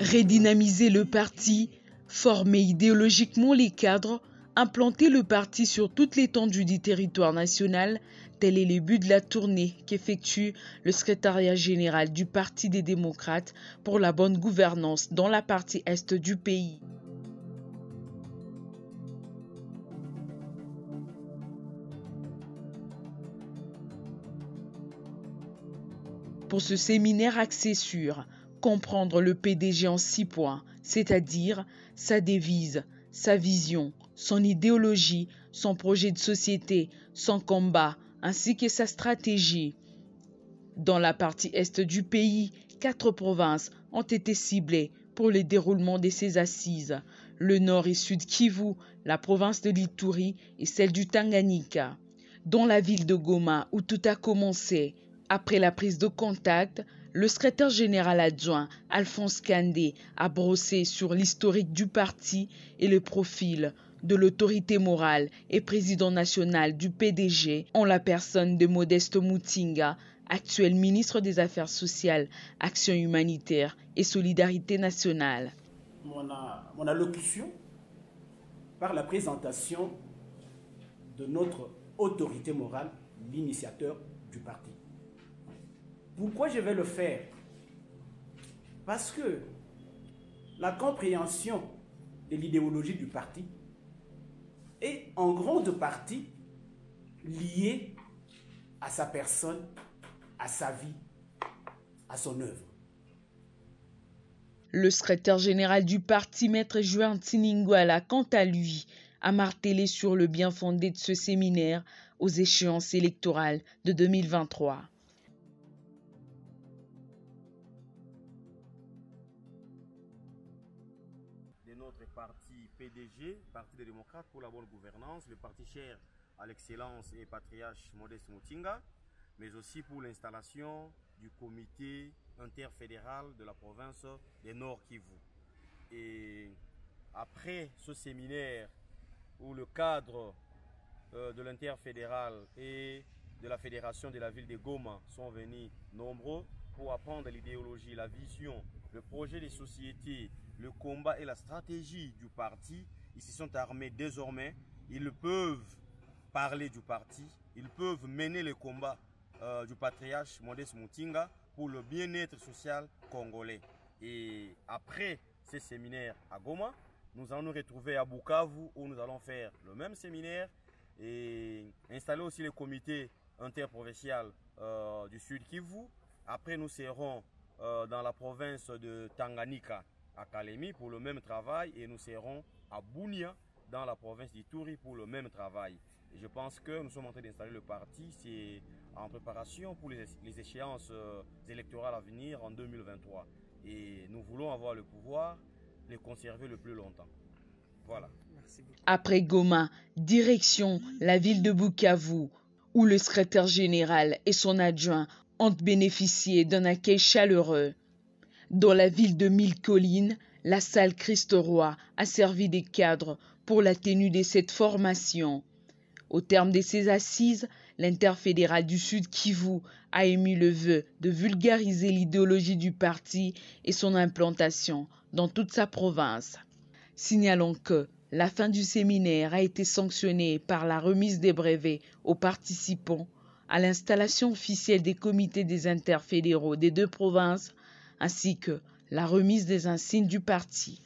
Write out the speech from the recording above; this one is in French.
Redynamiser le parti, former idéologiquement les cadres, implanter le parti sur toute l'étendue du territoire national, tel est le but de la tournée qu'effectue le secrétariat général du Parti des démocrates pour la bonne gouvernance dans la partie est du pays. Pour ce séminaire axé sur comprendre le PDG en 6 points, c'est-à-dire sa devise, sa vision, son idéologie, son projet de société, son combat, ainsi que sa stratégie. Dans la partie est du pays, 4 provinces ont été ciblées pour le déroulement de ces assises. Le nord et sud Kivu, la province de l'Ituri et celle du Tanganyika. Dans la ville de Goma, où tout a commencé, après la prise de contact, le secrétaire général adjoint Alphonse Kandé a brossé sur l'historique du parti et le profil de l'autorité morale et président national du PDG en la personne de Modeste Mutinga, actuel ministre des Affaires sociales, Action humanitaire et Solidarité nationale. Mon allocution par la présentation de notre autorité morale, l'initiateur du parti. Pourquoi je vais le faire? Parce que la compréhension de l'idéologie du parti est en grande partie liée à sa personne, à sa vie, à son œuvre. Le secrétaire général du parti, Maître Juan Tiningwala, quant à lui, a martelé sur le bien fondé de ce séminaire aux échéances électorales de 2023. Notre parti PDG, Parti des démocrates pour la bonne gouvernance, le parti cher à l'excellence et patriarche Modeste Mutinga, mais aussi pour l'installation du comité interfédéral de la province des Nord Kivu. Et après ce séminaire où le cadre de l'interfédéral et de la fédération de la ville de Goma sont venus nombreux pour apprendre l'idéologie, la vision, le projet de société, le combat et la stratégie du parti. Ils se sont armés désormais, ils peuvent parler du parti, ils peuvent mener le combat du patriarche Modeste Mutinga pour le bien-être social congolais. Et après ces séminaires à Goma, nous allons nous retrouver à Bukavu où nous allons faire le même séminaire et installer aussi le comité interprovincial du Sud Kivu. Après nous serons dans la province de Tanganyika à Kalemi pour le même travail et nous serons à Bunia dans la province d'Ituri pour le même travail. Et je pense que nous sommes en train d'installer le parti, c'est en préparation pour les échéances électorales à venir en 2023. Et nous voulons avoir le pouvoir, les conserver le plus longtemps. Voilà. Après Goma, direction la ville de Bukavu, où le secrétaire général et son adjoint ont bénéficié d'un accueil chaleureux. Dans la ville de Mille-Collines, la salle Christ-Roi a servi de cadre pour la tenue de cette formation. Au terme de ces assises, l'interfédéral du Sud Kivu a émis le vœu de vulgariser l'idéologie du parti et son implantation dans toute sa province. Signalons que la fin du séminaire a été sanctionnée par la remise des brevets aux participants à l'installation officielle des comités des interfédéraux des 2 provinces ainsi que la remise des insignes du parti.